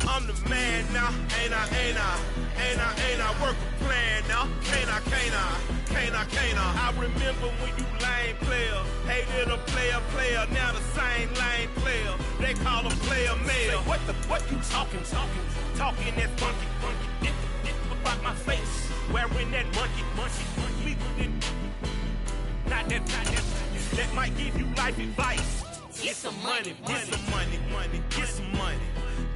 I'm the man now, ain't I work a plan now, can't I? I remember when you lame player, hated a player, now the same lame player, they call him player mail. What you talking that funky, about my face, wearing that monkey, not that, that might give you life advice. Get some money, get some money, get some money,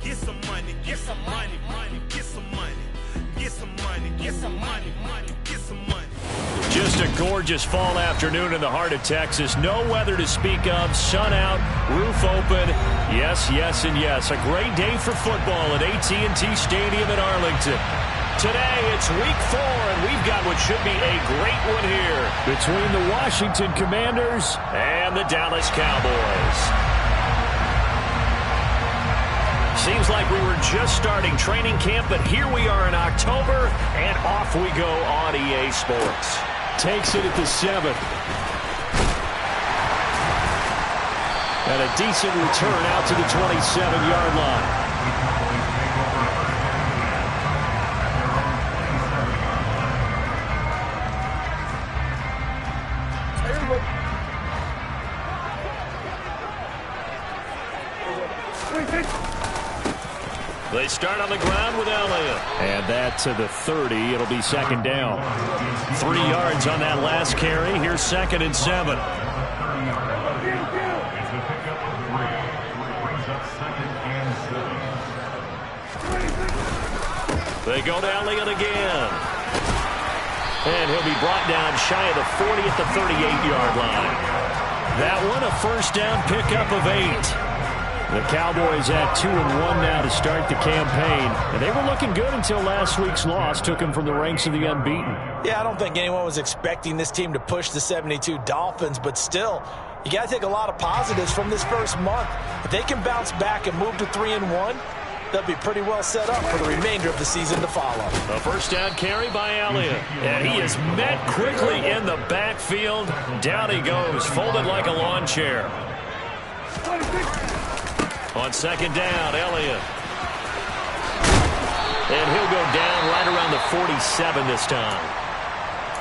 get some money, get some money, get some money, get some money, get some money, get some money. Just a gorgeous fall afternoon in the heart of Texas. No weather to speak of, sun out, roof open. Yes, yes, and yes. A great day for football at AT&T Stadium in Arlington. Today, it's week 4, and we've got what should be a great one here between the Washington Commanders and the Dallas Cowboys. Seems like we were just starting training camp, but here we are in October, and off we go on EA Sports. Takes it at the 7th. And a decent return out to the 27-yard line. They start on the ground with Elliott. And that to the 30. It'll be second down. 3 yards on that last carry. Here's 2nd and 7. They go to Elliott again. And he'll be brought down shy of the 40 at the 38-yard line. That one a first down pickup of 8. The Cowboys at 2-1 now to start the campaign. And they were looking good until last week's loss took them from the ranks of the unbeaten. Yeah, I don't think anyone was expecting this team to push the 72 Dolphins, but still, you got to take a lot of positives from this first month. If they can bounce back and move to 3-1, they'll be pretty well set up for the remainder of the season to follow. A first down carry by Elliott. And he is met quickly in the backfield. Down he goes, folded like a lawn chair. On second down, Elliott. And he'll go down right around the 47 this time.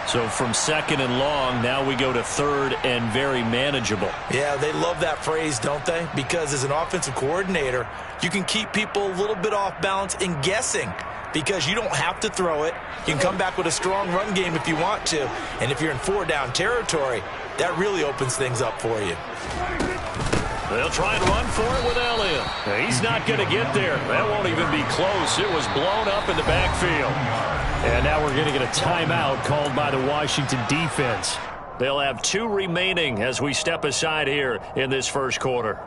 So from 2nd and long, now we go to 3rd and very manageable. Yeah, they love that phrase, don't they? Because as an offensive coordinator, you can keep people a little bit off balance and guessing because you don't have to throw it. You can come back with a strong run game if you want to. And if you're in 4-down territory, that really opens things up for you. They'll try and run for it with Elliott. He's not going to get there. That won't even be close. It was blown up in the backfield. And now we're going to get a timeout called by the Washington defense. They'll have 2 remaining as we step aside here in this first quarter.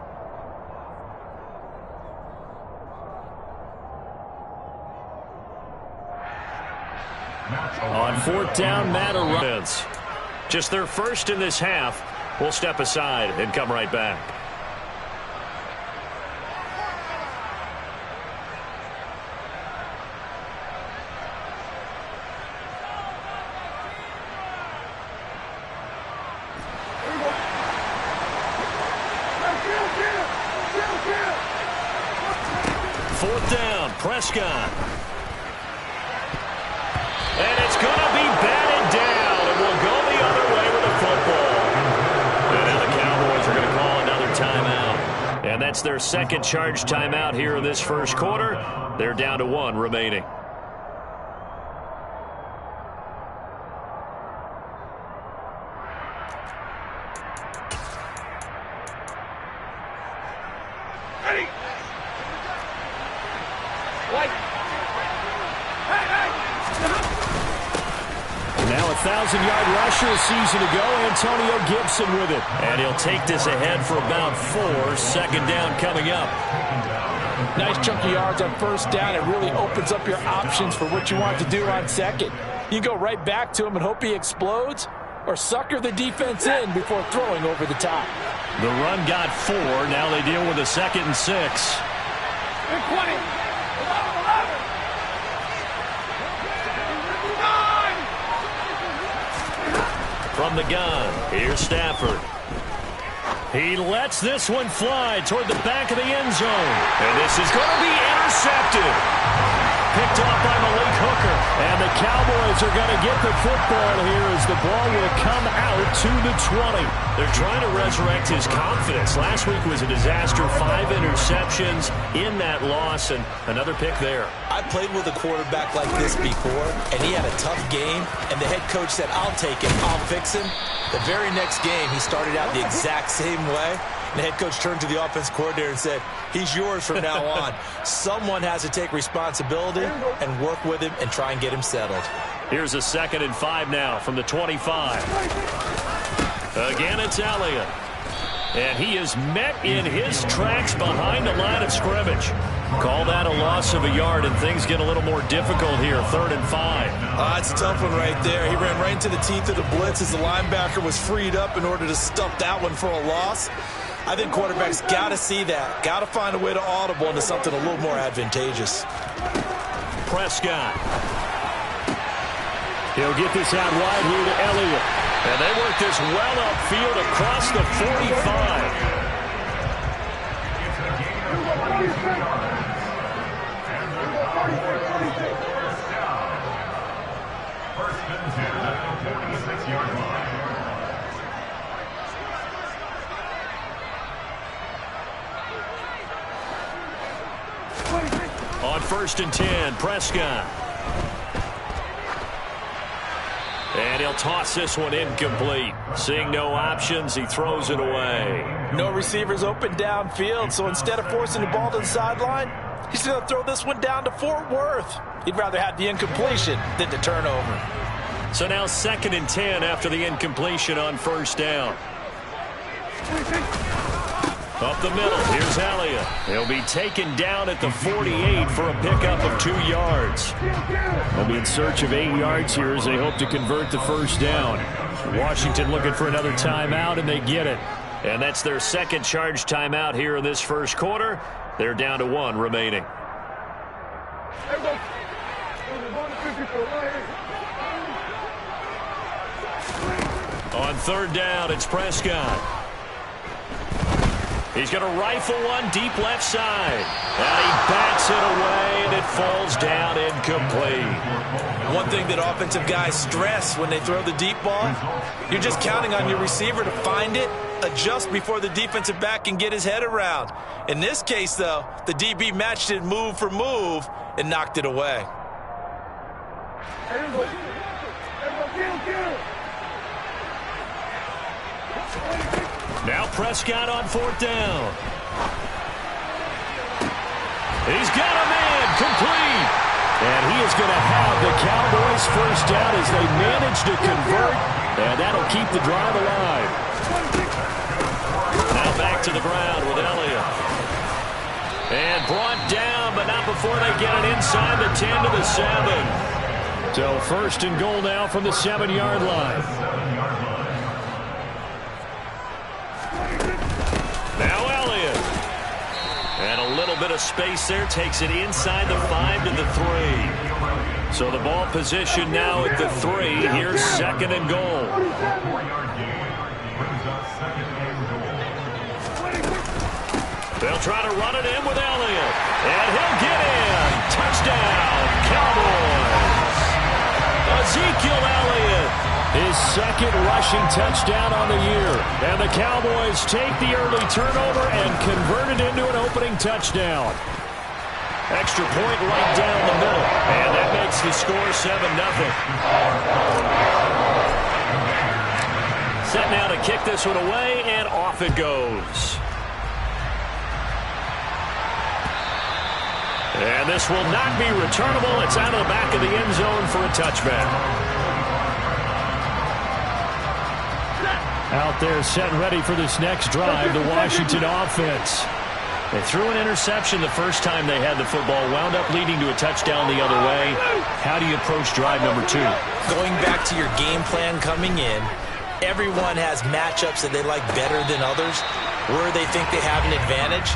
On 4th down, Matt runs. Just their first in this half. We'll step aside and come right back. Prescott. And it's going to be batted down, and we'll go the other way with the football. And now the Cowboys are going to call another timeout. And that's their 2nd charge timeout here in this first quarter. They're down to 1 remaining. Now a 1,000-yard rusher a season ago, Antonio Gibson with it. And he'll take this ahead for about 4. 2nd down coming up. Nice chunk of yards on first down. It really opens up your options for what you want to do on 2nd. You go right back to him and hope he explodes, or sucker the defense in before throwing over the top. The run got 4. Now they deal with a 2nd and 6. 20. From the gun, here's Stafford. He lets this one fly toward the back of the end zone. And this is going to be intercepted. Picked off by Malik Hooker. And the Cowboys are going to get the football here as the ball will come out to the 20. They're trying to resurrect his confidence. Last week was a disaster. 5 interceptions in that loss, and another pick there. I played with a quarterback like this before, and he had a tough game, and the head coach said, I'll take him, I'll fix him. The very next game, he started out the exact same way. The head coach turned to the offense coordinator and said, he's yours from now on. Someone has to take responsibility and work with him and try and get him settled. Here's a 2nd and 5 now from the 25. Again, it's Elliott. And he is met in his tracks behind the line of scrimmage. Call that a loss of a yard, and things get a little more difficult here. 3rd and 5. It's a tough one right there. He ran right into the teeth of the blitz as the linebacker was freed up in order to stuff that one for a loss. I think quarterbacks got to see that. Got to find a way to audible into something a little more advantageous. Prescott. He'll get this out wide here to Elliott. And they work this well upfield across the 45. On 1st and 10, Prescott. And he'll toss this one incomplete. Seeing no options, he throws it away. No receivers open downfield, so instead of forcing the ball to the sideline, he's going to throw this one down to Fort Worth. He'd rather have the incompletion than the turnover. So now 2nd and 10 after the incompletion on 1st down. Up the middle, here's Elliott. He'll be taken down at the 48 for a pickup of 2 yards. They'll be in search of 8 yards here as they hope to convert the 1st down. Washington looking for another timeout, and they get it. And that's their 2nd charge timeout here in this 1st quarter. They're down to 1 remaining. On 3rd down, it's Prescott. He's going to rifle one deep left side. And he bats it away, and it falls down incomplete. One thing that offensive guys stress when they throw the deep ball, you're just counting on your receiver to find it, adjust before the defensive back can get his head around. In this case, though, the DB matched it move for move and knocked it away. Now Prescott on 4th down. He's got a man complete. And he is going to have the Cowboys 1st down as they manage to convert. And that'll keep the drive alive. Now back to the ground with Elliott. And brought down, but not before they get it inside the 10 to the 7. So 1st and goal now from the 7-yard line. Now Elliott. And a little bit of space there. Takes it inside the 5 to the 3. So the ball position now at the 3. Here's 2nd and goal. They'll try to run it in with Elliott. And he'll get in. Touchdown, Cowboys. Ezekiel Elliott. His 2nd rushing touchdown on the year. And the Cowboys take the early turnover and convert it into an opening touchdown. Extra point right down the middle. And that makes the score 7-0. Set now to kick this one away, and off it goes. And this will not be returnable. It's out of the back of the end zone for a touchback. Out there set and ready for this next drive, the Washington offense. They threw an interception the first time they had the football, wound up leading to a touchdown the other way. How do you approach drive number 2? Going back to your game plan coming in, everyone has matchups that they like better than others. Where they think they have an advantage,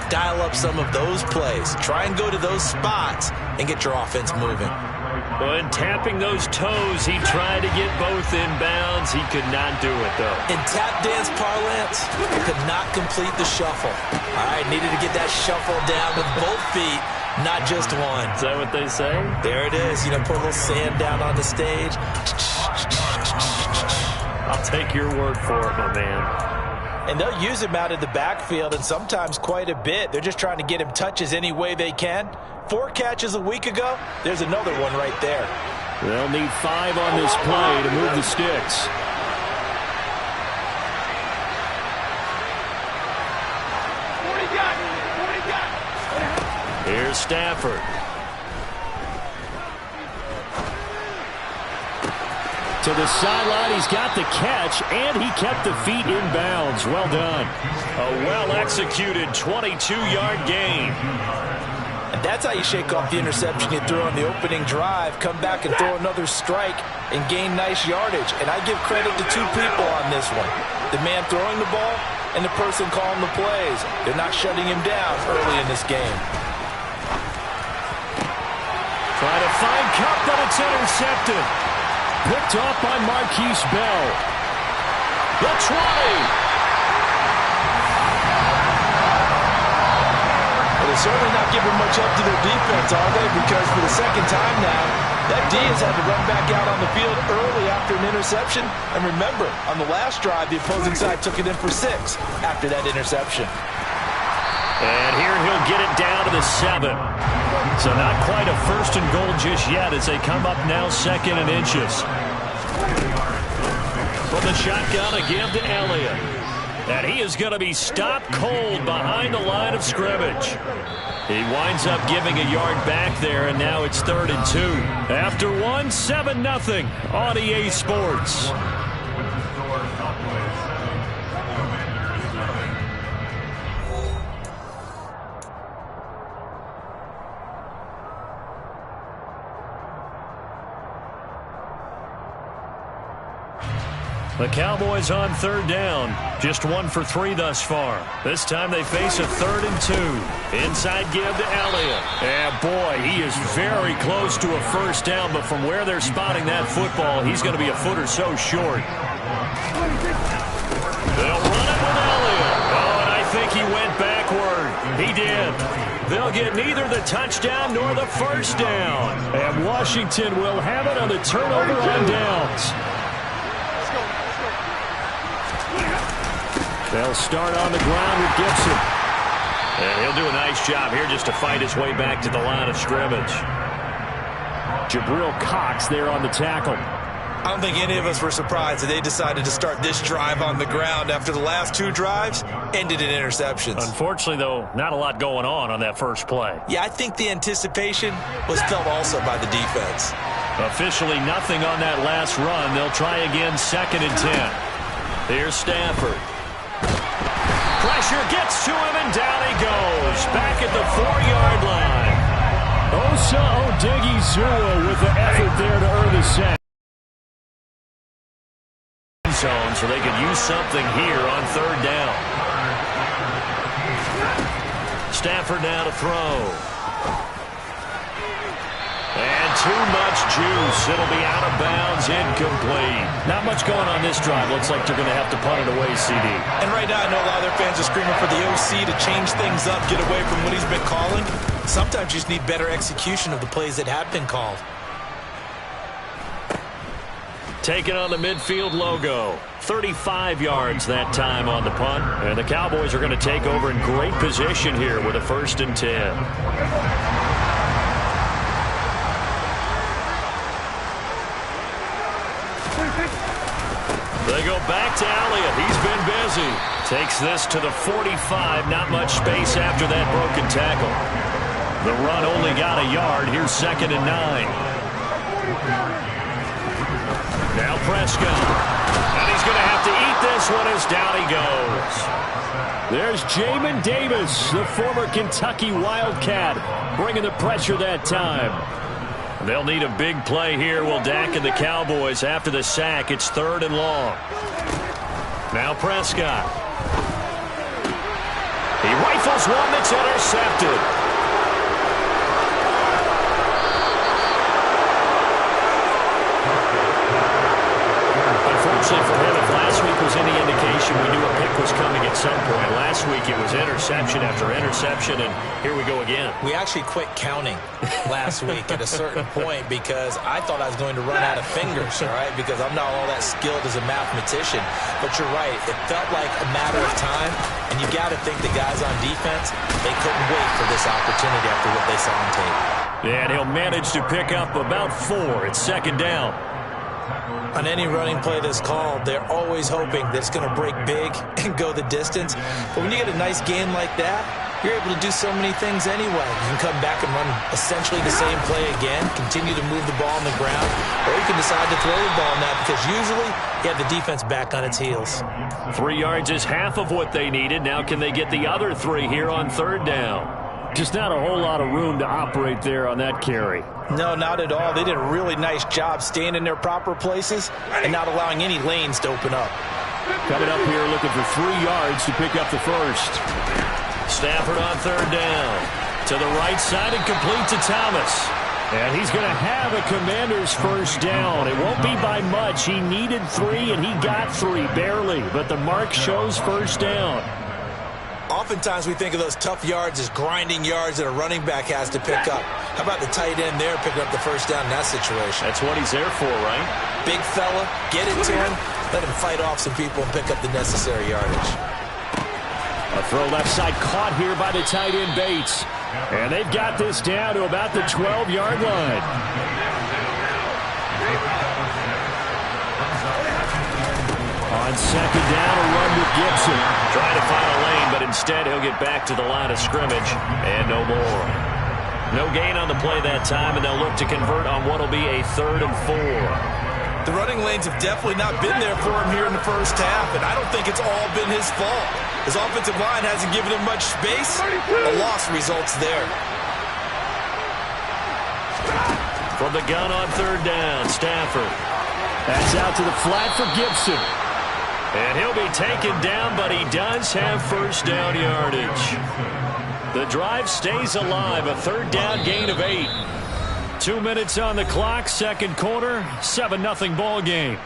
dial up some of those plays. Try and go to those spots and get your offense moving. And tapping those toes, he tried to get both inbounds. He could not do it, though. In tap dance parlance, could not complete the shuffle. All right, needed to get that shuffle down with both feet, not just one. Is that what they say? There it is. You know, put a little sand down on the stage. I'll take your word for it, my man. And they'll use him out in the backfield, and sometimes quite a bit. They're just trying to get him touches any way they can. 4 catches a week ago. There's another one right there. They'll need 5 on this play to move the sticks. Here's Stafford. To the sideline, he's got the catch, and he kept the feet in bounds. Well done. A well-executed 22-yard gain. And that's how you shake off the interception you threw on the opening drive, come back and throw another strike and gain nice yardage. And I give credit to 2 people on this one. The man throwing the ball and the person calling the plays. They're not shutting him down early in this game. Try to find Kupp, but it's intercepted. Picked off by Marquise Bell. The 20. Well, they're certainly not giving much up to their defense, are they? Because for the second time now, that D has had to run back out on the field early after an interception. And remember, on the last drive, the opposing side took it in for 6 after that interception. And here he'll get it down to the 7. So not quite a first and goal just yet as they come up now 2nd and inches. From the shotgun again to Elliott. And he is going to be stopped cold behind the line of scrimmage. He winds up giving a yard back there, and now it's 3rd and 2. After 1, 7-0 on EA Sports. The Cowboys on 3rd down. Just 1 for 3 thus far. This time they face a 3rd and 2. Inside give to Elliott. And boy, he is very close to a first down, but from where they're spotting that football, he's going to be a foot or so short. They'll run it with Elliott. Oh, and I think he went backward. He did. They'll get neither the touchdown nor the first down. And Washington will have it on the turnover on downs. They'll start on the ground with Gibson. And he'll do a nice job here just to fight his way back to the line of scrimmage. Jabril Cox there on the tackle. I don't think any of us were surprised that they decided to start this drive on the ground after the last 2 drives ended in interceptions. Unfortunately, though, not a lot going on that first play. Yeah, I think the anticipation was felt also by the defense. Officially nothing on that last run. They'll try again 2nd and 10. Here's Stafford. Pressure gets to him, and down he goes. Back at the 4-yard line. Osa Odighizuwa with the effort there to earn the sack. Zone, so they could use something here on 3rd down. Stafford now to throw. And too much juice. It'll be out of bounds, incomplete. Not much going on this drive. Looks like they're going to have to punt it away, CD. And right now, I know a lot of their fans are screaming for the OC to change things up, get away from what he's been calling. Sometimes you just need better execution of the plays that have been called. Taking on the midfield logo. 35 yards that time on the punt. And the Cowboys are going to take over in great position here with a 1st and 10. They go back to Elliott. He's been busy. Takes this to the 45. Not much space after that broken tackle. The run only got a yard. Here's 2nd and 9. Now Prescott. And he's going to have to eat this one as down he goes. There's Jamin Davis, the former Kentucky Wildcat, bringing the pressure that time. They'll need a big play here. Will Dak and the Cowboys after the sack. It's 3rd and long. Now Prescott. He rifles one that's intercepted. possession, and here we go again. We actually quit counting last week at a certain point because I thought I was going to run out of fingers, all right, because I'm not all that skilled as a mathematician. But you're right. It felt like a matter of time, and you got to think the guys on defense, they couldn't wait for this opportunity after what they saw on tape. And he'll manage to pick up about 4. It's second down. On any running play that's called, they're always hoping that it's going to break big and go the distance. But when you get a nice game like that, you're able to do so many things anyway. You can come back and run essentially the same play again, continue to move the ball on the ground, or you can decide to throw the ball now because usually you have the defense back on its heels. 3 yards is half of what they needed. Now can they get the other 3 here on third down? Just not a whole lot of room to operate there on that carry. No, not at all. They did a really nice job staying in their proper places and not allowing any lanes to open up. Coming up here looking for 3 yards to pick up the first. Stafford on third down. To the right side and complete to Thomas. And he's going to have a Commander's first down. It won't be by much. He needed 3 and he got 3, barely. But the mark shows first down. Oftentimes we think of those tough yards as grinding yards that a running back has to pick up. How about the tight end there picking up the first down in that situation? That's what he's there for, right? Big fella, get it to him, let him fight off some people and pick up the necessary yardage. A throw left side caught here by the tight end Bates. And they've got this down to about the 12-yard line. On second down, a run with Gibson. Trying to find a lane, but instead he'll get back to the line of scrimmage. And no more. No gain on the play that time, and they'll look to convert on what will be a 3rd and 4. The running lanes have definitely not been there for him here in the first half, and I don't think it's all been his fault. His offensive line hasn't given him much space. A loss results there. From the gun on third down, Stafford. That's out to the flat for Gibson. And he'll be taken down, but he does have first down yardage. The drive stays alive, a third down gain of 8. 2 minutes on the clock, second quarter, 7-0 ball game.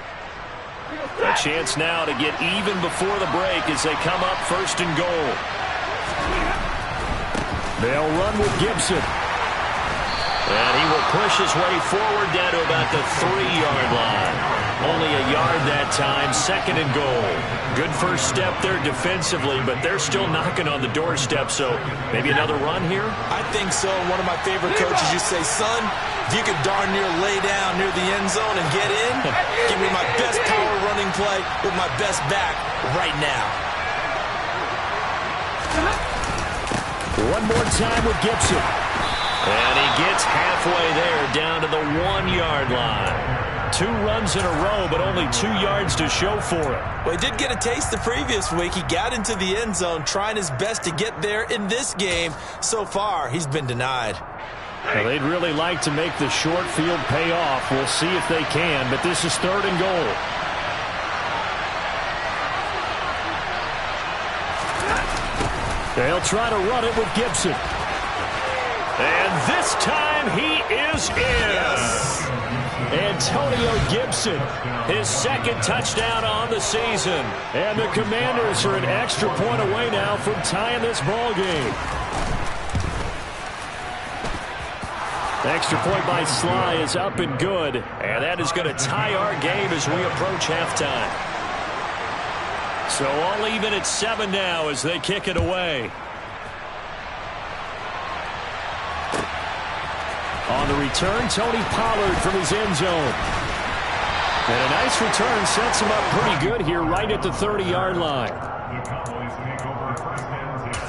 A chance now to get even before the break as they come up first and goal. They'll run with Gibson. And he will push his way forward down to about the 3-yard line. Only a yard that time, second and goal. Good first step there defensively, but they're still knocking on the doorstep, so maybe another run here? I think so. One of my favorite coaches used to say, son, if you could darn near lay down near the end zone and get in, give me my best power running play with my best back right now. One more time with Gibson. And he gets halfway there, down to the 1-yard line. 2 runs in a row, but only 2 yards to show for it. Well, he did get a taste the previous week. He got into the end zone, trying his best to get there in this game. So far, he's been denied. Well, they'd really like to make the short field pay off. We'll see if they can, but this is third and goal. They'll try to run it with Gibson. And this time he is in. Yes. Antonio Gibson, his second touchdown on the season. And the Commanders are an extra point away now from tying this ball game. Extra point by Sly is up and good. And that is going to tie our game as we approach halftime. So all even at 7 now as they kick it away. On the return, Tony Pollard from his end zone. And a nice return sets him up pretty good here right at the 30-yard line. The Cowboys take over first and 10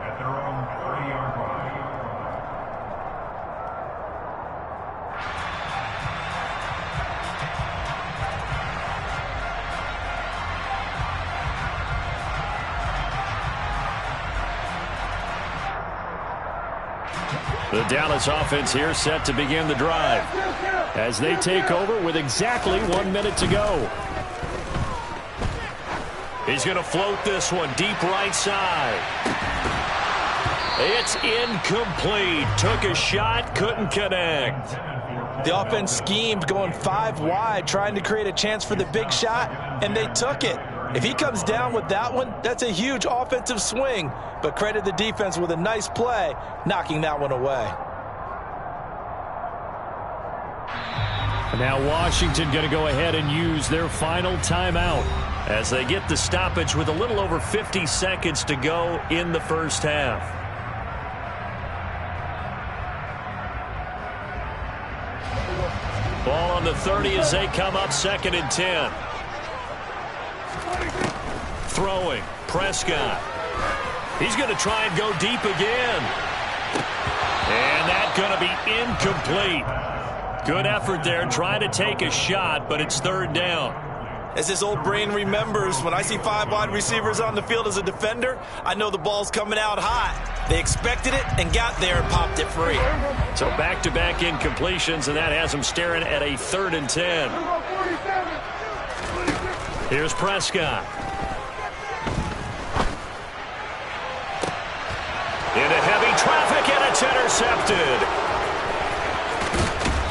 at their own 30-yard line. The Dallas offense here set to begin the drive as they take over with exactly 1 minute to go. He's going to float this one deep right side. It's incomplete. Took a shot, couldn't connect. The offense schemed going 5 wide, trying to create a chance for the big shot, and they took it. If he comes down with that one, that's a huge offensive swing. But credit the defense with a nice play, knocking that one away. Now Washington going to go ahead and use their final timeout as they get the stoppage with a little over 50 seconds to go in the first half. Ball on the 30 as they come up 2nd and 10. Throwing, Prescott. He's going to try and go deep again. And that's going to be incomplete. Good effort there, trying to take a shot, but it's 3rd down. As his old brain remembers, when I see 5 wide receivers on the field as a defender, I know the ball's coming out hot. They expected it and got there and popped it free. So back-to-back incompletions, and that has him staring at a 3rd and 10. Here's Prescott. Into heavy traffic, and it's intercepted.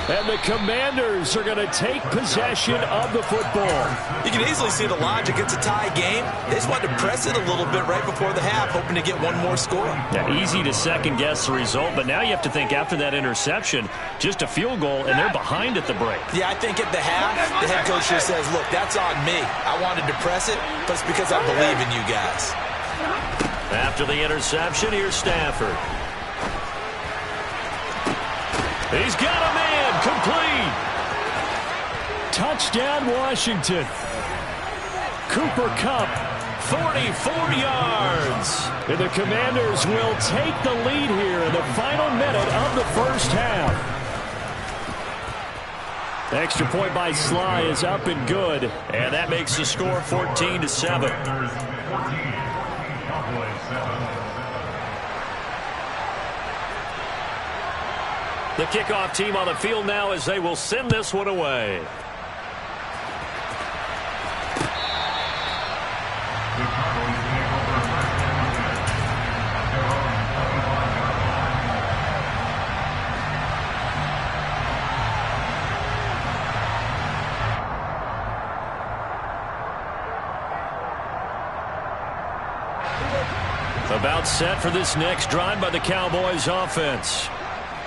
And the Commanders are going to take possession of the football. You can easily see the logic. It's a tie game. They just wanted to press it a little bit right before the half, hoping to get one more score. Yeah, easy to second-guess the result, but now you have to think after that interception, just a field goal, and they're behind at the break. Yeah, I think at the half, the head coach just says, look, that's on me. I wanted to press it, but it's because I believe in you guys. After the interception, here's Stafford. He's got a man. Complete. Touchdown, Washington. Cooper Kupp, 44 yards. And the Commanders will take the lead here in the final minute of the first half. Extra point by Sly is up and good. And that makes the score 14-7. The kickoff team on the field now as they will send this one away. About set for this next drive by the Cowboys offense.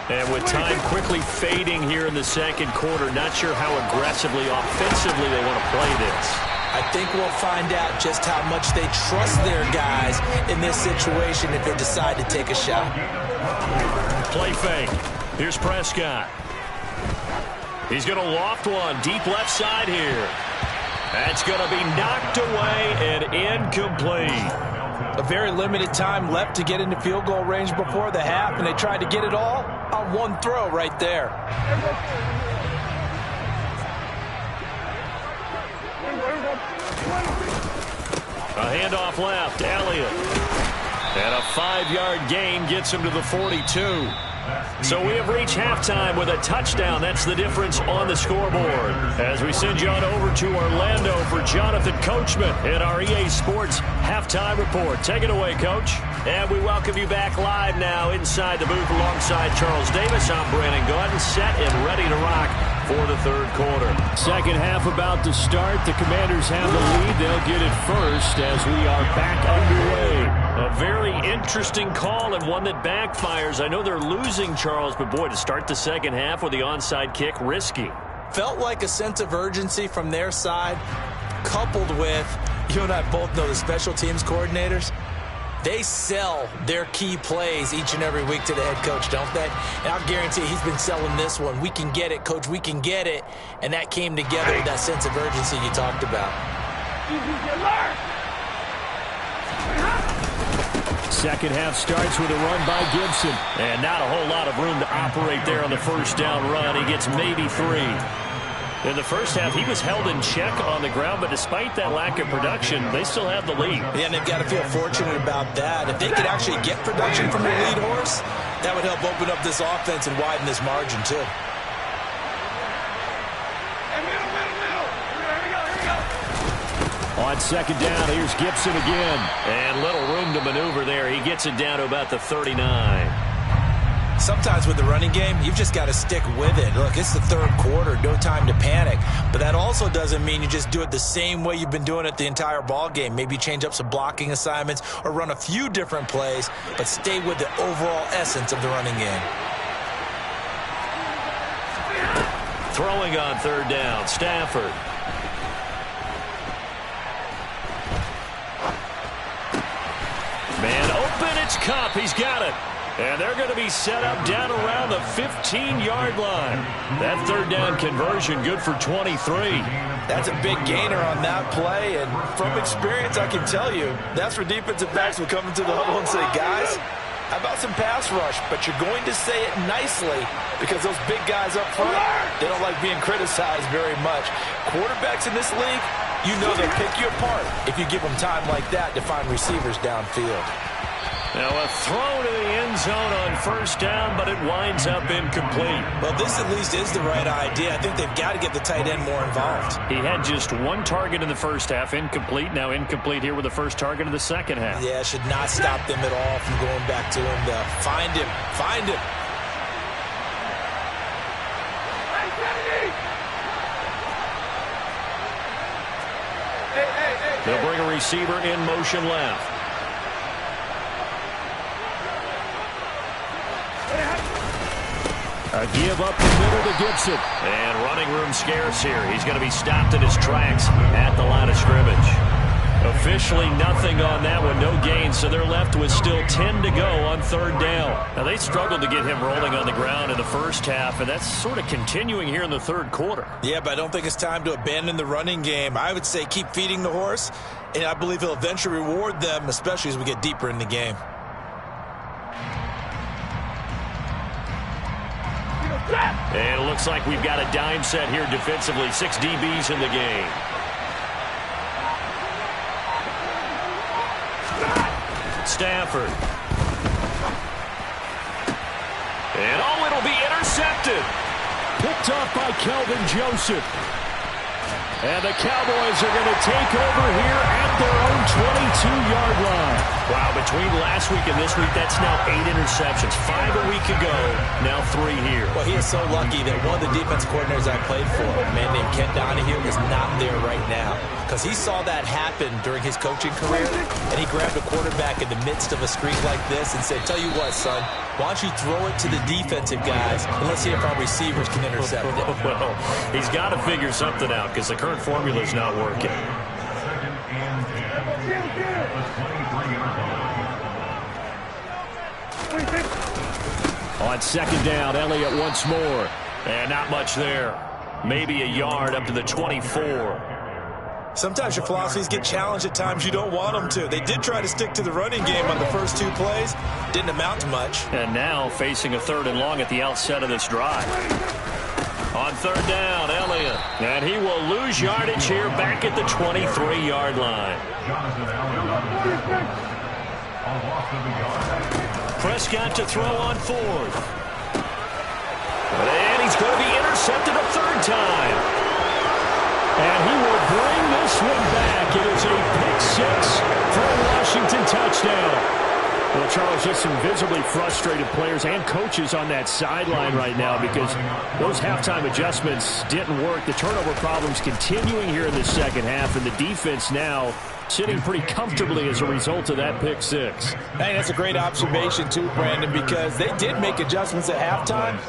And with time quickly fading here in the second quarter, not sure how aggressively, offensively they want to play this. I think we'll find out just how much they trust their guys in this situation if they decide to take a shot. Play fake. Here's Prescott. He's going to loft one deep left side here. That's going to be knocked away and incomplete. A very limited time left to get into field goal range before the half, and they tried to get it all on one throw right there. A handoff left, Elliott. And a 5-yard gain gets him to the 42. So we have reached halftime with a touchdown. That's the difference on the scoreboard. As we send you on over to Orlando for Jonathan Coachman in our EA Sports Halftime Report. Take it away, Coach. And we welcome you back live now inside the booth alongside Charles Davis. I'm Brandon Gaudin, set and ready to rock for the third quarter. Second half about to start. The Commanders have the lead. They'll get it first as we are back underway. A very interesting call and one that backfires. I know they're losing, Charles, but boy, to start the second half with the onside kick, risky. Felt like a sense of urgency from their side, coupled with, you and I both know the special teams coordinators, they sell their key plays each and every week to the head coach, don't they? And I'll guarantee he's been selling this one. We can get it, Coach, we can get it. And that came together with that sense of urgency you talked about. Second half starts with a run by Gibson. And not a whole lot of room to operate there on the first down run. He gets maybe 3. In the first half, he was held in check on the ground, but despite that lack of production, they still have the lead. Yeah, and they've got to feel fortunate about that. If they could actually get production from their lead horse, that would help open up this offense and widen this margin, too. On second down, here's Gibson again. And little room to maneuver there. He gets it down to about the 39. sometimes with the running game, you've just got to stick with it. Look, it's the third quarter, no time to panic. But that also doesn't mean you just do it the same way you've been doing it the entire ball game. Maybe change up some blocking assignments or run a few different plays, but stay with the overall essence of the running game. Throwing on third down, Stafford. Man open, it's Kupp. He's got it. And they're going to be set up down around the 15-yard line. That third down conversion good for 23. That's a big gainer on that play, and from experience, I can tell you, that's where defensive backs will come into the huddle and say, guys, how about some pass rush? But you're going to say it nicely because those big guys up front, they don't like being criticized very much. Quarterbacks in this league, you know they'll pick you apart if you give them time like that to find receivers downfield. Now a throw to the end zone on first down, but it winds up incomplete. Well, this at least is the right idea. I think they've got to get the tight end more involved. He had just one target in the first half, incomplete. Now incomplete here with the first target of the second half. Yeah, should not stop them at all from going back to him to find him. Find him. They'll bring a receiver in motion left. A give up the middle to Gibson. And running room scarce here. He's going to be stopped in his tracks at the line of scrimmage. Officially nothing on that one, no gain, so they're left with still 10 to go on third down. Now, they struggled to get him rolling on the ground in the first half, and that's sort of continuing here in the third quarter. Yeah, but I don't think it's time to abandon the running game. I would say keep feeding the horse, and I believe he'll eventually reward them, especially as we get deeper in the game. And it looks like we've got a dime set here defensively. 6 DBs in the game. Stafford. And oh, it'll be intercepted. Picked off by Kelvin Joseph. And the Cowboys are going to take over here at their own 22-yard line. Wow, between last week and this week, that's now 8 interceptions. 5 a week ago, now 3 here. Well, he is so lucky that one of the defense coordinators I played for, a man named Ken Donahue, is not there right now. Because he saw that happen during his coaching career, and he grabbed a quarterback in the midst of a streak like this and said, tell you what, son, why don't you throw it to the defensive guys, and let's see if our receivers can intercept it. Well, he's got to figure something out because the current formula is not working. On second down, Elliott once more. And not much there. Maybe a yard up to the 24. Sometimes your philosophies get challenged at times you don't want them to. They did try to stick to the running game on the first 2 plays. Didn't amount to much. And now facing a 3rd and long at the outset of this drive. On third down, Elliott. And he will lose yardage here back at the 23-yard line. Prescott to throw on 4th. And he's going to be intercepted a 3rd time. And he will bring this one back. It is a pick-6 for a Washington touchdown. Well, Charles, just some visibly frustrated players and coaches on that sideline right now because those halftime adjustments didn't work. The turnover problems continuing here in the second half, and the defense now sitting pretty comfortably as a result of that pick-6. Hey, that's a great observation too, Brandon, because they did make adjustments at halftime.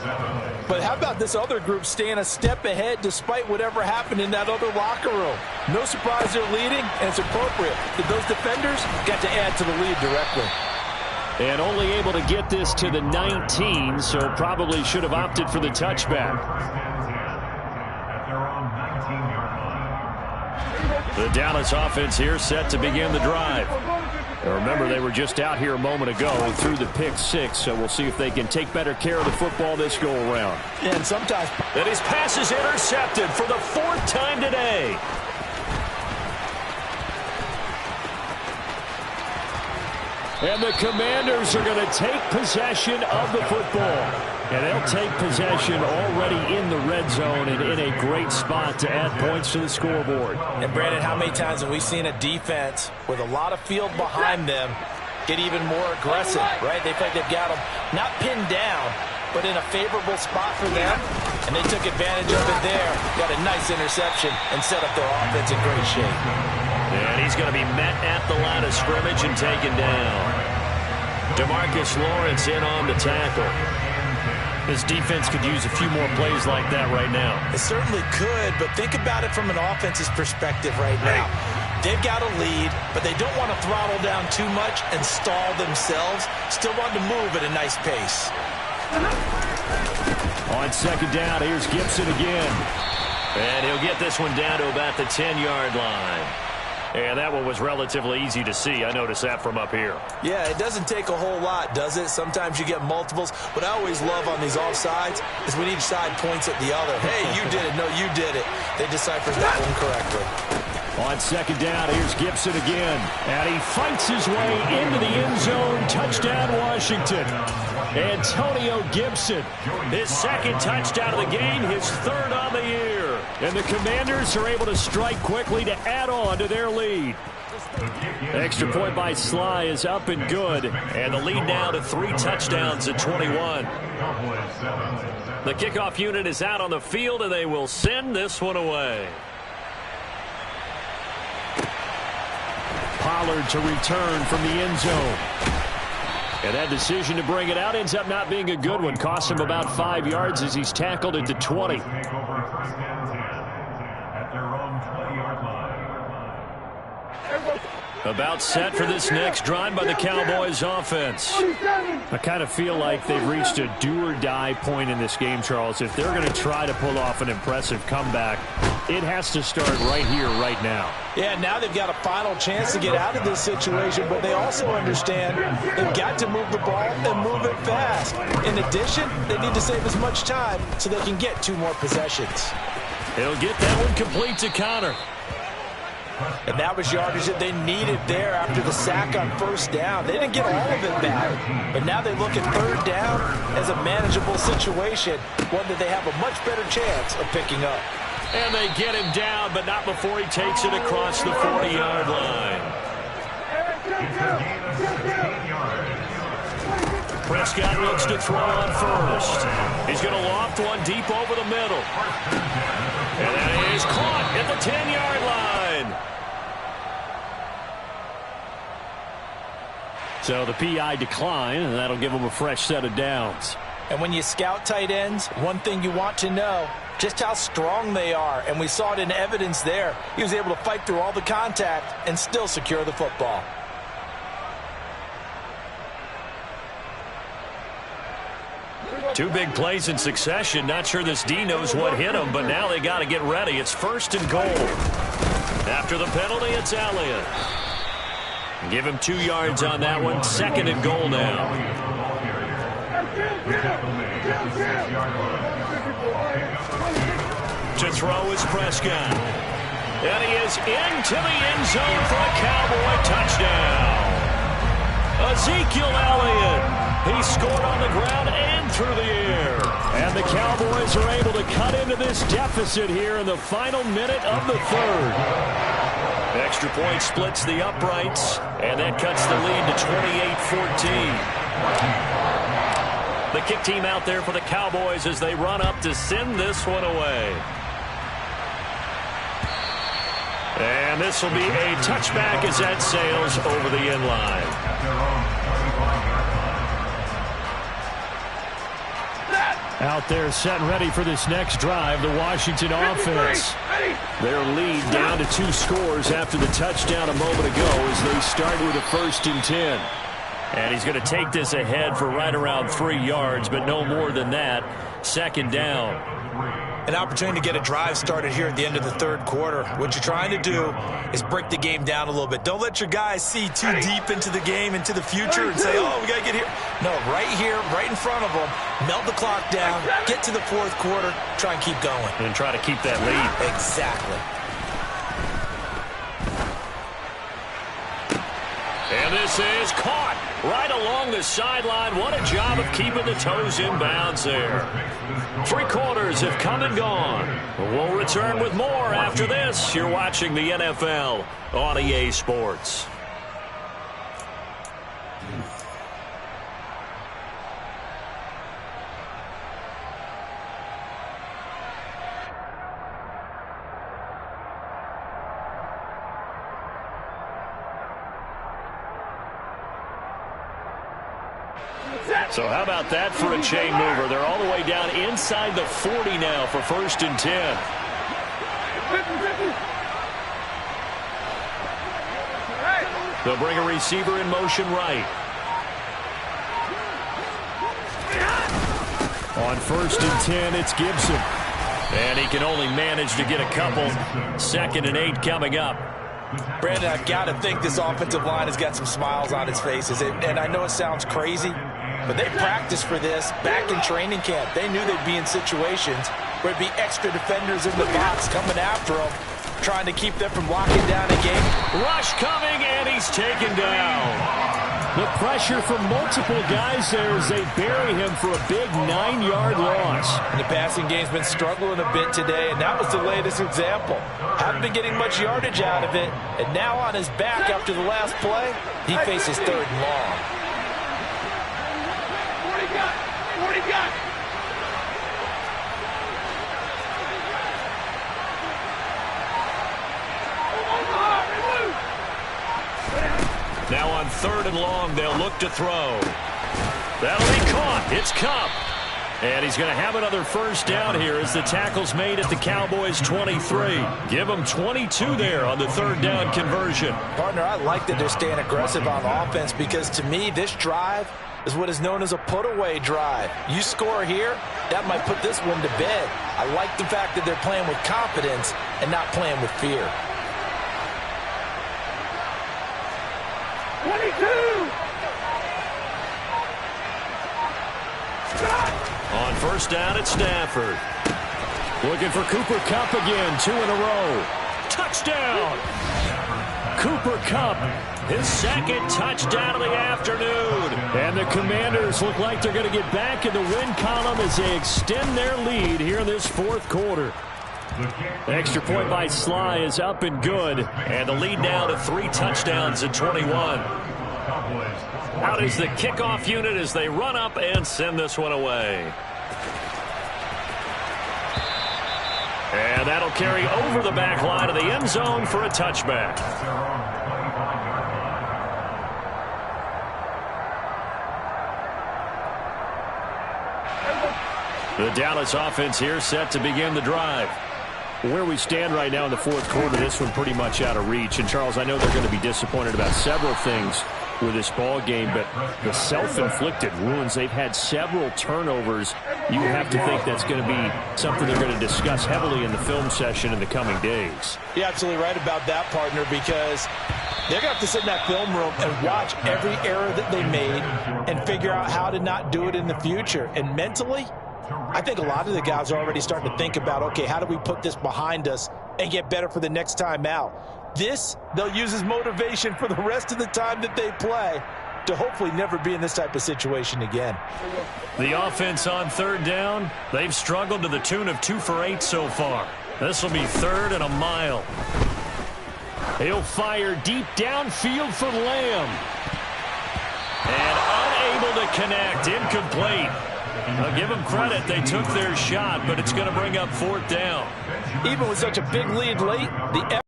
But how about this other group staying a step ahead despite whatever happened in that other locker room? No surprise they're leading, and it's appropriate that those defenders got to add to the lead directly. And only able to get this to the 19, so probably should have opted for the touchback. The Dallas offense here set to begin the drive. And remember, they were just out here a moment ago and threw the pick-6, so we'll see if they can take better care of the football this go-around. And sometimes... And his pass is intercepted for the 4th time today. And the Commanders are going to take possession of the football. And they'll take possession already in the red zone and in a great spot to add points to the scoreboard. And, Brandon, how many times have we seen a defense with a lot of field behind them get even more aggressive, right? They feel like they've got them not pinned down, but in a favorable spot for them, and they took advantage of it there. Got a nice interception and set up their offense in great shape. And he's going to be met at the line of scrimmage and taken down. DeMarcus Lawrence in on the tackle. This defense could use a few more plays like that right now. It certainly could, but think about it from an offense's perspective right now. They've got a lead, but they don't want to throttle down too much and stall themselves. Still want to move at a nice pace. On second down, here's Gibson again. And he'll get this one down to about the 10-yard line. And that one was relatively easy to see. I noticed that from up here. Yeah, it doesn't take a whole lot, does it? Sometimes you get multiples. What I always love on these offsides is when each side points at the other. Hey, you did it. No, you did it. They deciphered that one correctly. On second down, here's Gibson again. And he fights his way into the end zone. Touchdown, Washington. Antonio Gibson, his second touchdown of the game, his third on the year. And the Commanders are able to strike quickly to add on to their lead. Extra point by Sly is up and good. And the lead now to 3 touchdowns at 21. The kickoff unit is out on the field, and they will send this one away. Pollard to return from the end zone. And that decision to bring it out ends up not being a good one. Costs him about 5 yards as he's tackled at the 20. About set for this next drive by the Cowboys offense. I kind of feel like they've reached a do-or-die point in this game, Charles. If they're going to try to pull off an impressive comeback, it has to start right here, right now. Yeah, now they've got a final chance to get out of this situation, but they also understand they've got to move the ball and move it fast. In addition, they need to save as much time so they can get 2 more possessions. He'll get that one complete to Connor. And that was yardage that they needed there after the sack on first down. They didn't get all of it back, but now they look at third down as a manageable situation, one that they have a much better chance of picking up. And they get him down, but not before he takes it across the 40-yard line. Prescott looks to throw on first. He's going to loft one deep over the middle. And that is caught at the 10-yard line. So the PI decline, and that'll give them a fresh set of downs. And when you scout tight ends, one thing you want to know, just how strong they are. And we saw it in evidence there. He was able to fight through all the contact and still secure the football. Two big plays in succession. Not sure this D knows what hit him, but now they got to get ready. It's 1st and goal. After the penalty, it's Elliott. Give him 2 yards on that one. 2nd and goal now. To throw is Prescott. And he is into the end zone for a Cowboy touchdown. Ezekiel Elliott. He scored on the ground and through the air. And the Cowboys are able to cut into this deficit here in the final minute of the 3rd. Extra point splits the uprights, and that cuts the lead to 28-14. The kick team out there for the Cowboys as they run up to send this one away. And this will be a touchback as that sails over the end line. Out there set and ready for this next drive, the Washington offense. Their lead down to 2 scores after the touchdown a moment ago as they start with a 1st and 10. And he's going to take this ahead for right around 3 yards, but no more than that. 2nd down. An opportunity to get a drive started here at the end of the 3rd quarter. What you're trying to do is break the game down a little bit. Don't let your guys see too deep into the game, into the future, and say, oh, we got to get here. No, right here, right in front of them, melt the clock down, get to the 4th quarter, try and keep going. And try to keep that lead. Exactly. And this is caught right along the sideline. What a job of keeping the toes in bounds there. 3 quarters have come and gone. We'll return with more after this. You're watching the NFL on EA Sports. So how about that for a chain mover? They're all the way down inside the 40 now for 1st and 10. They'll bring a receiver in motion right. On 1st and 10, it's Gibson. And he can only manage to get a couple. 2nd and 8 coming up. Brandon, I've got to think this offensive line has got some smiles on its faces. And I know it sounds crazy, but they practiced for this back in training camp. They knew they'd be in situations where there'd be extra defenders in the box coming after them, trying to keep them from locking down a game. Rush coming, and he's taken down. The pressure from multiple guys there as they bury him for a big 9-yard loss. And the passing game's been struggling a bit today, and that was the latest example. Haven't been getting much yardage out of it, and now on his back after the last play, he faces 3rd and long. 40 got. Now on 3rd and long, they'll look to throw. That'll be caught. It's Kupp. And he's going to have another 1st down here as the tackle's made at the Cowboys' 23. Give them 22 there on the 3rd down conversion. Partner, I like that they're staying aggressive on offense because to me, this drive is what is known as a put-away drive. You score here, that might put this one to bed. I like the fact that they're playing with confidence and not playing with fear. 22! On 1st down, it's Stafford. Looking for Cooper Kupp again, 2 in a row. Touchdown! Cooper Kupp, his 2nd touchdown of the afternoon. And the Commanders look like they're going to get back in the win column as they extend their lead here in this 4th quarter. Extra point by Sly is up and good. And the lead now to 3 touchdowns at 21. Out is the kickoff unit as they run up and send this one away. And that'll carry over the back line of the end zone for a touchback. The Dallas offense here set to begin the drive. Where we stand right now in the 4th quarter, this one pretty much out of reach. And, Charles, I know they're going to be disappointed about several things with this ball game, but the self-inflicted wounds, they've had several turnovers. You have to think that's going to be something they're going to discuss heavily in the film session in the coming days. You're absolutely right about that, partner, because they're going to have to sit in that film room and watch every error that they made and figure out how to not do it in the future. And mentally, I think a lot of the guys are already starting to think about, okay, how do we put this behind us and get better for the next time out? This, they'll use as motivation for the rest of the time that they play to hopefully never be in this type of situation again. The offense on 3rd down, they've struggled to the tune of 2 for 8 so far. This will be 3rd and a mile. He'll fire deep downfield for Lamb. And unable to connect, incomplete. I'll give them credit. They took their shot, but it's going to bring up 4th down. Even with such a big lead late, the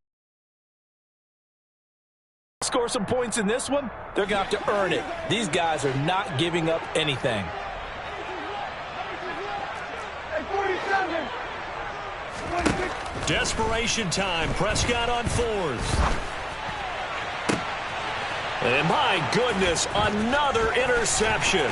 score some points in this one, they're going to have to earn it. These guys are not giving up anything. Desperation time. Prescott on 4th. And my goodness, another interception.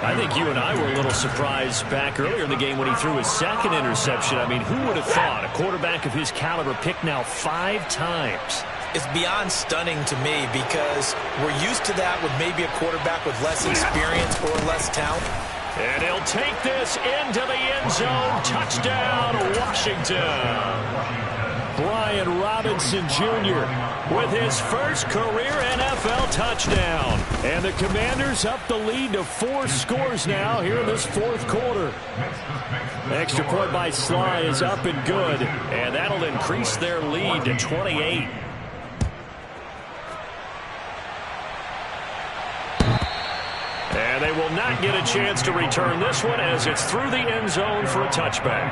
I think you and I were a little surprised back earlier in the game when he threw his 2nd interception. I mean, who would have thought a quarterback of his caliber picked now 5 times? It's beyond stunning to me because we're used to that with maybe a quarterback with less experience or less talent. And he'll take this into the end zone. Touchdown, Washington. Brian Robinson Jr. with his first career NFL touchdown. And the Commanders up the lead to 4 scores now here in this 4th quarter. Extra point by Sly is up and good. And that'll increase their lead to 28. And they will not get a chance to return this one as it's through the end zone for a touchback.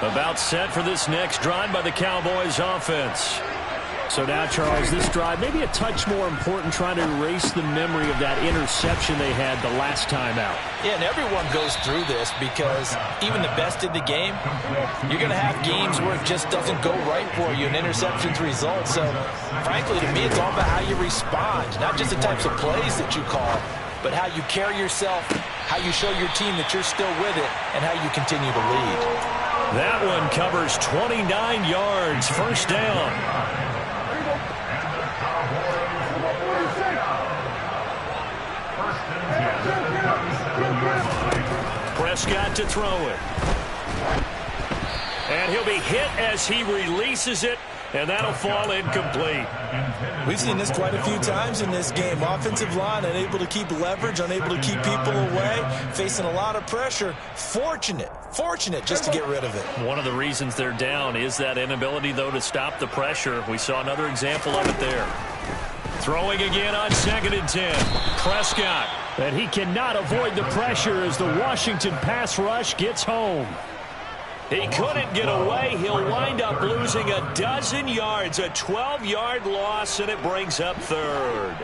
About set for this next drive by the Cowboys offense. So now, Charles, this drive maybe a touch more important, trying to erase the memory of that interception they had the last time out. Yeah, and everyone goes through this because even the best in the game, you're going to have games where it just doesn't go right for you and interceptions result. So, frankly, to me, it's all about how you respond, not just the types of plays that you call, but how you carry yourself, how you show your team that you're still with it, and how you continue to lead. That one covers 29 yards, first down. Prescott to throw it. And he'll be hit as he releases it, and that'll fall incomplete. We've seen this quite a few times in this game. Offensive line unable to keep leverage, unable to keep people away, facing a lot of pressure. Fortunate just to get rid of it. One of the reasons they're down is that inability, though, to stop the pressure. We saw another example of it there. Throwing again on 2nd and 10. Prescott. And he cannot avoid the pressure as the Washington pass rush gets home. He couldn't get away. He'll wind up losing a dozen yards, a 12-yard loss, and it brings up 3rd.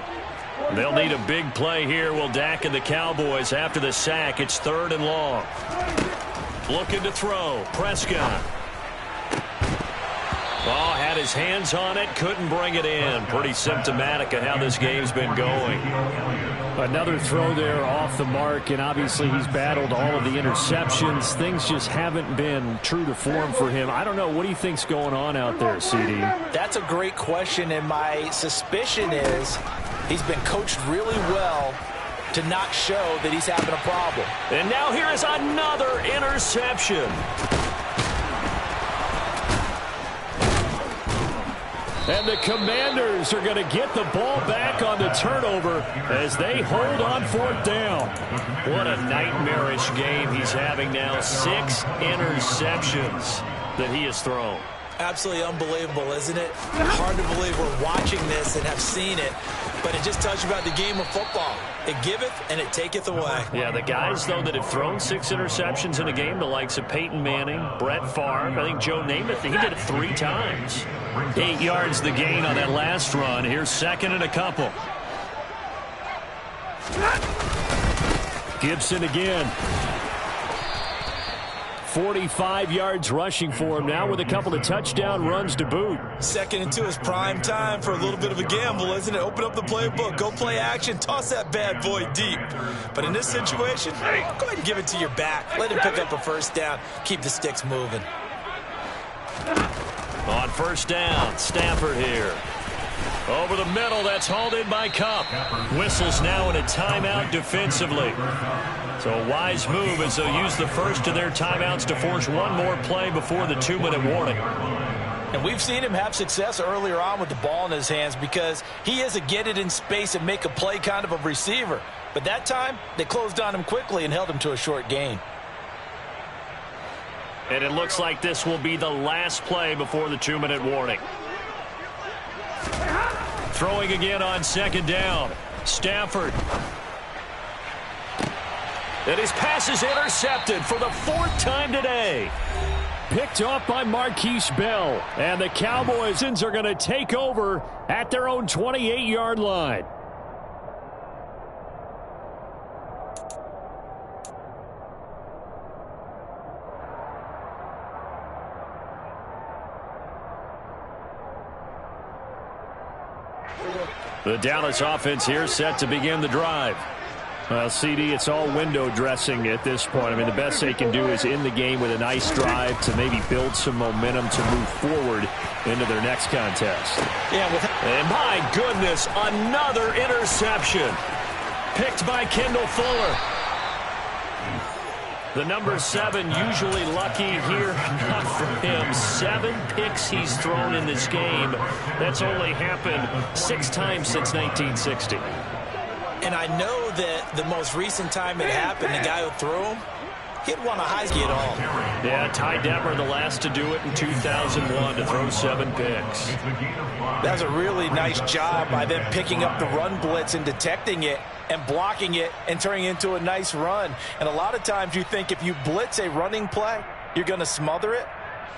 They'll need a big play here, will Dak and the Cowboys. After the sack, it's 3rd and long. Looking to throw. Prescott. Oh, had his hands on it, couldn't bring it in. Pretty symptomatic of how this game's been going. Another throw there off the mark, and obviously he's battled all of the interceptions. Things just haven't been true to form for him. I don't know. What do you think's going on out there, CD? That's a great question, and my suspicion is he's been coached really well to not show that he's having a problem. And now here is another interception. And the Commanders are going to get the ball back on the turnover as they hold on 4th down. What a nightmarish game he's having now. 6 interceptions that he has thrown. Absolutely unbelievable, isn't it? Hard to believe we're watching this and have seen it, but it just tells you about the game of football. It giveth and it taketh away. Yeah, the guys, though, that have thrown 6 interceptions in a game, the likes of Peyton Manning, Brett Favre, I think Joe Namath, he did it 3 times. 8 yards the gain on that last run. Here's 2nd and a couple. Gibson again. 45 yards rushing for him now with a couple of touchdown runs to boot. 2nd and 2 is prime time for a little bit of a gamble, isn't it? Open up the playbook, go play action, toss that bad boy deep. But in this situation, go ahead and give it to your back. Let him pick up a 1st down. Keep the sticks moving. On 1st down, Stafford here. Over the middle, that's hauled in by Kupp. Whistles now in a timeout defensively. So a wise move as they'll use the first of their timeouts to force one more play before the 2-minute warning. And we've seen him have success earlier on with the ball in his hands because he is a get it in space and make a play kind of a receiver. But that time, they closed on him quickly and held him to a short gain. And it looks like this will be the last play before the 2-minute warning. Throwing again on 2nd down. Stafford. And his pass is intercepted for the 4th time today. Picked off by Marquise Bell. And the Cowboys are going to take over at their own 28-yard line. The Dallas offense here set to begin the drive. Well, CD, it's all window dressing at this point. I mean, the best they can do is end the game with a nice drive to maybe build some momentum to move forward into their next contest. And my goodness, another interception. Picked by Kendall Fuller. The number 7 usually lucky here. Not for him. 7 picks he's thrown in this game. That's only happened 6 times since 1960. And I know that the most recent time it happened, the guy who threw him, he'd won a Heisman at all. Yeah, Ty Detmer, the last to do it in 2001, to throw 7 picks. That was a really nice job by them picking up the run blitz and detecting it and blocking it and turning it into a nice run. And a lot of times you think if you blitz a running play, you're going to smother it.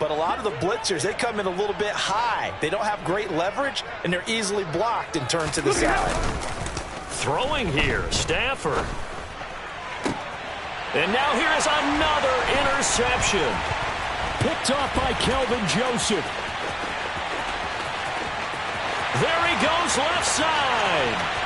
But a lot of the blitzers, they come in a little bit high. They don't have great leverage, and they're easily blocked and turned to the side. Throwing here, Stafford. And now here is another interception. Picked off by Kelvin Joseph. There he goes left side.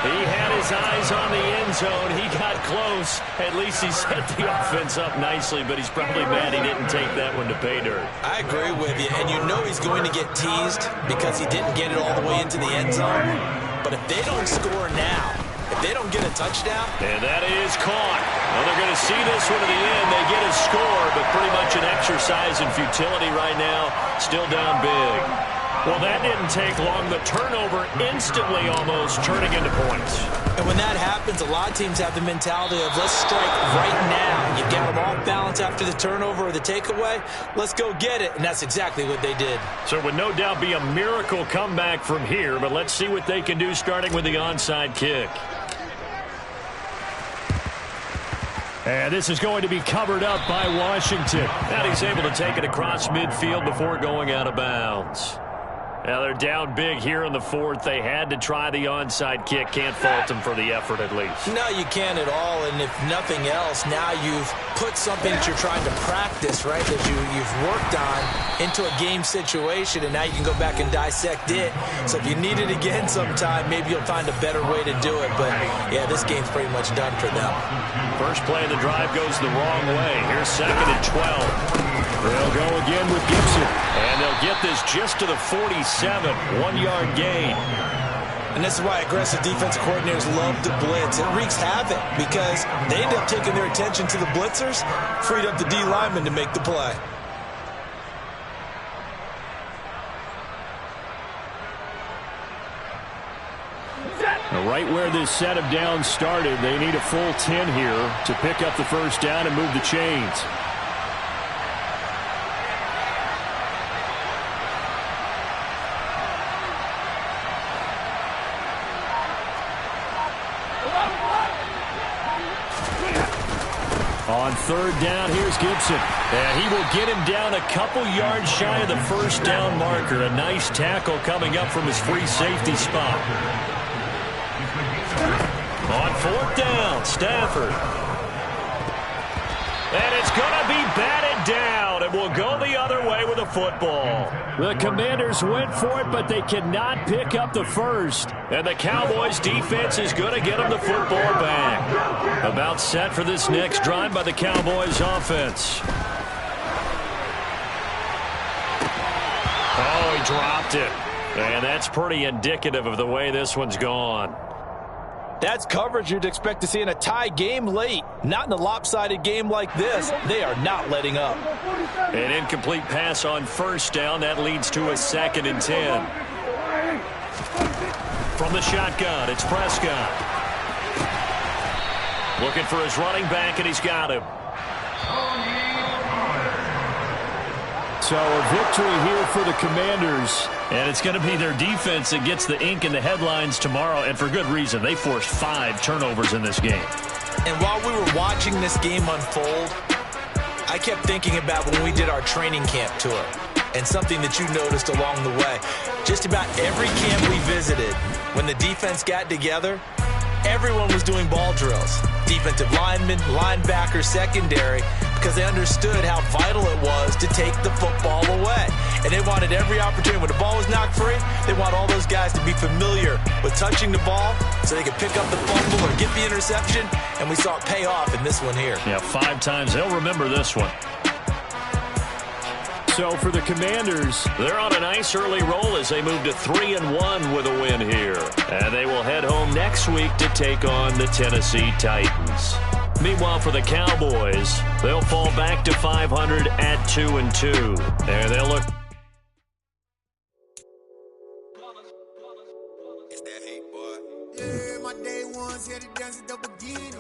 He had his eyes on the end zone. He got close. At least he set the offense up nicely, but he's probably mad he didn't take that one to pay dirt. I agree with you, and you know he's going to get teased because he didn't get it all the way into the end zone. But if they don't score now, if they don't get a touchdown. And that is caught. Well, they're going to see this one to the end. They get a score, but pretty much an exercise in futility right now. Still down big. Well, that didn't take long. The turnover instantly almost turning into points. And when that happens, a lot of teams have the mentality of let's strike right now. You get them off balance after the turnover or the takeaway. Let's go get it. And that's exactly what they did. So it would no doubt be a miracle comeback from here, but let's see what they can do starting with the onside kick. And this is going to be covered up by Washington. And he's able to take it across midfield before going out of bounds. Now they're down big here in the fourth. They had to try the onside kick. Can't fault them for the effort at least. No, you can't at all. And if nothing else, now you've put something that you're trying to practice, right, that you've worked on into a game situation, and now you can go back and dissect it. So if you need it again sometime, maybe you'll find a better way to do it. But, yeah, this game's pretty much done for them. First play of the drive goes the wrong way. Here's 2nd and 12. They'll go again with Gibson. And they'll get this just to the 47, 1-yard gain. And this is why aggressive defensive coordinators love to blitz. It wreaks havoc because they end up taking their attention to the blitzers, freed up the D lineman to make the play. Right where this set of downs started, they need a full 10 here to pick up the first down and move the chains. On 3rd down, here's Gibson. And he will get him down a couple yards shy of the first down marker. A nice tackle coming up from his free safety spot. On 4th down, Stafford. And it's going to be batted down. And will go the other way with a football. The Commanders went for it, but they cannot pick up the first. And the Cowboys defense is going to get them the football back. About set for this next drive by the Cowboys offense. Oh, he dropped it. And that's pretty indicative of the way this one's gone. That's coverage you'd expect to see in a tie game late. Not in a lopsided game like this. They are not letting up. An incomplete pass on 1st down. That leads to a 2nd and 10. From the shotgun, it's Prescott. Looking for his running back, and he's got him. So a victory here for the Commanders. And it's going to be their defense that gets the ink in the headlines tomorrow, and for good reason. They forced 5 turnovers in this game. And while we were watching this game unfold, I kept thinking about when we did our training camp tour and something that you noticed along the way. Just about every camp we visited, when the defense got together, everyone was doing ball drills. Defensive linemen, linebackers, secondary, because they understood how vital it was to take the football away. And they wanted every opportunity. When the ball was knocked free, they want all those guys to be familiar with touching the ball so they could pick up the fumble or get the interception. And we saw it pay off in this one here. Yeah, 5 times. They'll remember this one. So for the Commanders, they're on a nice early roll as they move to 3-1 with a win here. And they will head home next week to take on the Tennessee Titans. Meanwhile, for the Cowboys, they'll fall back to 500 at 2-2. And they'll look. It's that hate, boy. Yeah, my day ones here to dance at the beginning.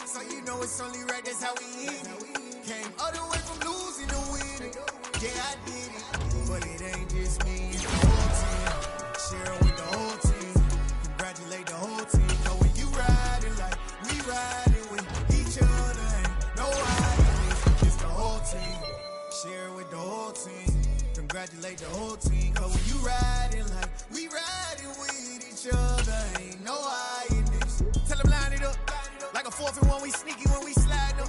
So you know it's only right, that's how we end it. Came all the way from losing to winning. Yeah, I did it. But it ain't just me, it's the whole team. Share with the whole team. Congratulate the whole team. Know when you riding like we riding with each other. Ain't no hiding. congratulate the whole team. Cause when you riding like we riding with each other, ain't no hiding this. Tell them line it up. Like a 4th and 1, we sneaky when we slide them.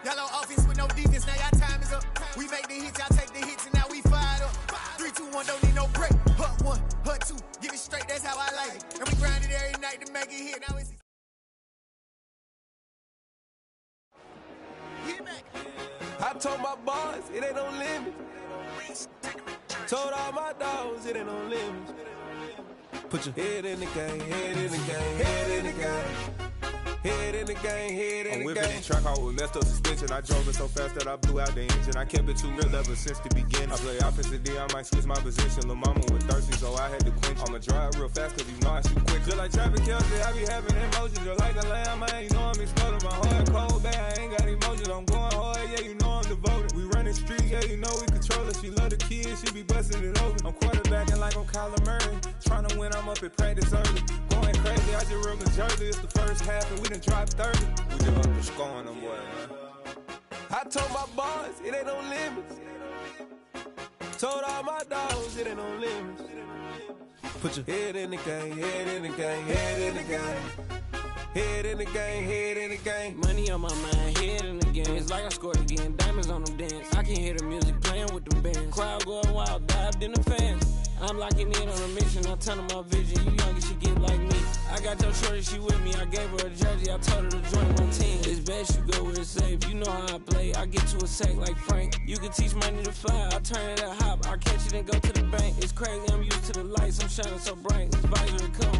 Y'all on offense with no defense, now y'all time is up. We make the hits, y'all take the hits, and now we fired up. 3, 2, 1, don't need no break. Hut 1, hut 2, give it straight, that's how I like it. And we grind it every night to make it hit. Now it's I told my boys, it ain't no limit. Told all my dogs, it ain't no limit. Put your head in the game, head in the game, head in the game. Head in the game, head in the game. I'm whipping the track out with messed up suspension. I drove it so fast that I blew out the engine. I kept it too real ever since the beginning. I play offensive D, I might switch my position. Lil' mama was thirsty, so I had to quench. I'ma drive real fast, cause you know I shoot quick. Just like Travis Kelce, I be having emotions. Just like a lamb, I ain't know I'm exploding. My heart cold, bad, I ain't got emotions. I'm going hard, yeah, you know I'm devoted. We running streets, yeah, you know we control it. She love the kids, she be busting it over. I'm quarterbacking like I'm Kyler Murray. Trying to win, I'm up at practice early. Going crazy, I just real Jersey. It's the first half, and we done dropped 30. We just up to scoring them, boy, man. I told my boys, it ain't no limits. Told all my dogs, it ain't no limits. Put your head in the game, head in the game, head in the game. Head in the game, head in the game. Money on my mind, head in the game. It's like I scored again, diamonds on them dance. I can hear the music playing with them bands. Crowd going wild, dived in the fans. I'm locking in on a mission, I tell them my vision. You young, you should get like me. I got your shorty, she with me. I gave her a jersey, I told her to join my team. It's best you go where it's safe. You know how I play, I get to a sack like Frank. You can teach money to fly, I turn it up hop. I catch it and go to the bank. It's crazy, I'm used to the lights, I'm shining so bright. This visor come.